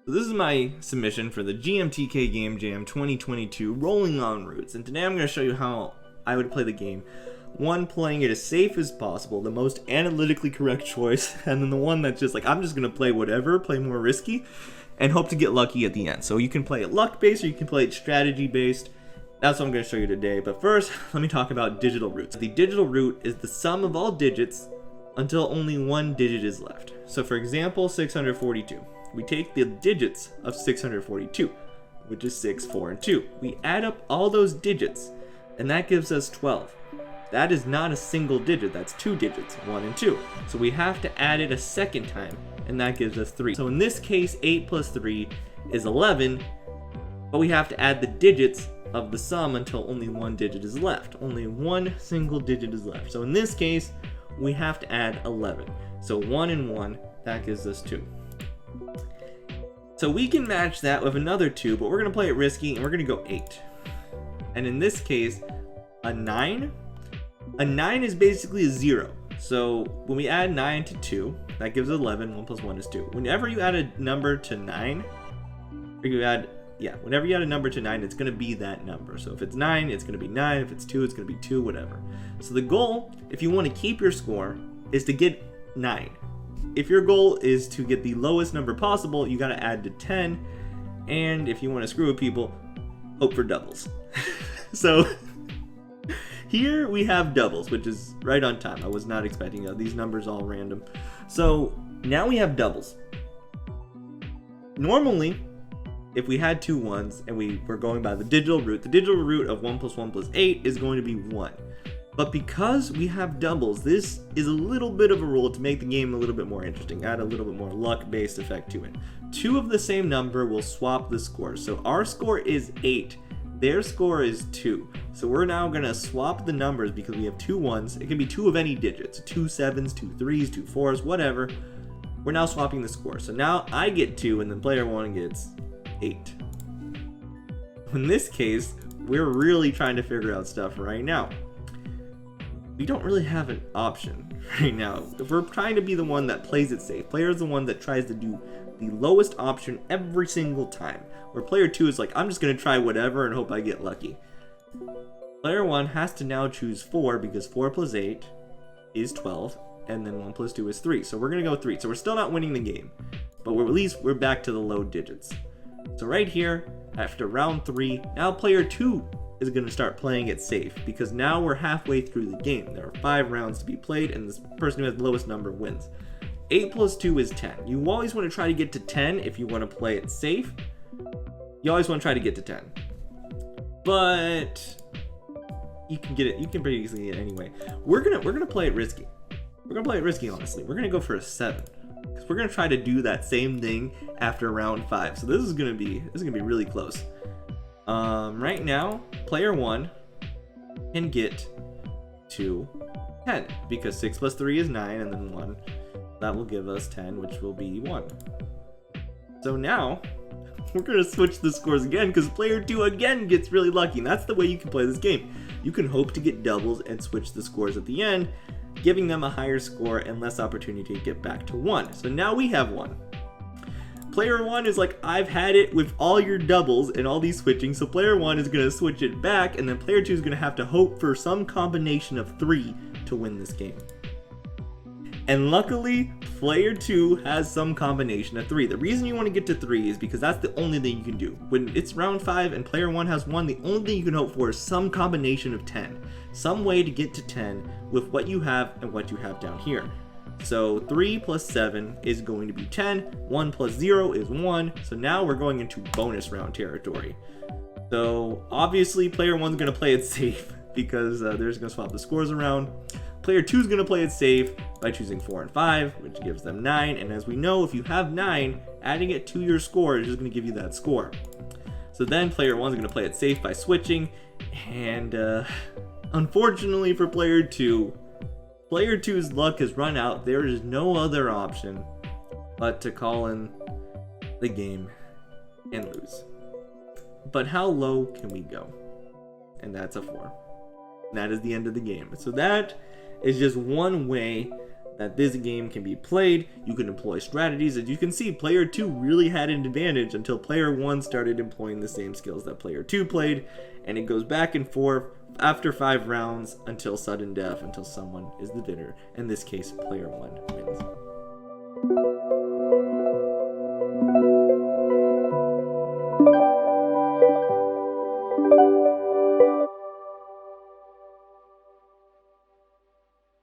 So this is my submission for the GMTK Game Jam 2022 Rolling on Roots, and today I'm going to show you how I would play the game. One, playing it as safe as possible, the most analytically correct choice, and then the one that's just like, I'm just going to play whatever, play more risky, and hope to get lucky at the end. So you can play it luck-based or you can play it strategy-based. That's what I'm going to show you today. But first, let me talk about digital roots. The digital root is the sum of all digits until only one digit is left. So for example, 642. We take the digits of 642, which is 6, 4, and 2. We add up all those digits, and that gives us 12. That is not a single digit, that's two digits, 1 and 2. So we have to add it a second time, and that gives us 3. So in this case, 8 plus 3 is 11, but we have to add the digits of the sum until only one digit is left. Only one single digit is left. So in this case, we have to add 11. So 1 and 1, that gives us 2. So we can match that with another 2, but we're going to play it risky, and we're going to go 8. And in this case, a 9 is basically a 0. So when we add 9 to 2, that gives 11. 1 plus 1 is 2. Whenever you add a number to 9, whenever you add a number to 9, it's going to be that number. So if it's 9, it's going to be 9. If it's 2, it's going to be 2, whatever. So the goal, if you want to keep your score, is to get 9. If your goal is to get the lowest number possible, you got to add to 10. And if you want to screw with people, hope for doubles. So here we have doubles, which is right on time. I was not expecting that. These numbers all random. So now we have doubles. Normally, if we had two ones and we were going by the digital root of 1 plus 1 plus 8 is going to be 1. But because we have doubles, this is a little bit of a rule to make the game a little bit more interesting, add a little bit more luck-based effect to it. Two of the same number will swap the score. So our score is 8, their score is 2. So we're now going to swap the numbers because we have two ones. It can be 2 of any digits, 2 7s, 2 3s, 2 4s, whatever. We're now swapping the score. So now I get 2 and then player 1 gets 8. In this case, we're really trying to figure out stuff right now. We don't really have an option right now. If we're trying to be the one that plays it safe, player is the one that tries to do the lowest option every single time. Where player 2 is like, I'm just going to try whatever and hope I get lucky. Player 1 has to now choose 4 because 4 plus 8 is 12, and then 1 plus 2 is 3. So we're going to go 3. So we're still not winning the game, but at least we're back to the low digits. So right here, after round 3, now player 2 is going to start playing it safe because now we're halfway through the game. There are 5 rounds to be played, and this person who has the lowest number wins. 8 plus 2 is 10. You always want to try to get to 10 if you want to play it safe. You always want to try to get to 10. But you can get it. You can pretty easily get it anyway. We're gonna play it risky. We're gonna play it risky, honestly. We're gonna go for a 7 because we're gonna try to do that same thing after round 5. So this is gonna be really close. Right now, player 1 can get to 10 because 6 plus 3 is 9, and then 1. That will give us 10, which will be 1. So now we're gonna switch the scores again because player 2 again gets really lucky. And that's the way you can play this game. You can hope to get doubles and switch the scores at the end, giving them a higher score and less opportunity to get back to 1. So now we have 1. Player 1 is like, I've had it with all your doubles and all these switching, so player 1 is going to switch it back, and then player 2 is going to have to hope for some combination of 3 to win this game. And luckily, player 2 has some combination of 3. The reason you want to get to 3 is because that's the only thing you can do. When it's round 5 and player 1 has 1, the only thing you can hope for is some combination of 10. Some way to get to 10 with what you have and what you have down here. So 3 plus 7 is going to be 10, 1 plus 0 is 1, so now we're going into bonus round territory. So obviously player 1's going to play it safe because they're just going to swap the scores around. Player 2 is going to play it safe by choosing 4 and 5, which gives them 9, and as we know, if you have 9, adding it to your score is just going to give you that score. So then player 1 is going to play it safe by switching, and unfortunately for player 2, player 2's luck has run out. There is no other option but to call in the game and lose. But how low can we go? And that's a 4. And that is the end of the game. So that is just one way that this game can be played. You can employ strategies. As you can see, player 2 really had an advantage until player 1 started employing the same skills that player 2 played, and it goes back and forth after 5 rounds until sudden death, until someone is the winner. In this case, player 1 wins.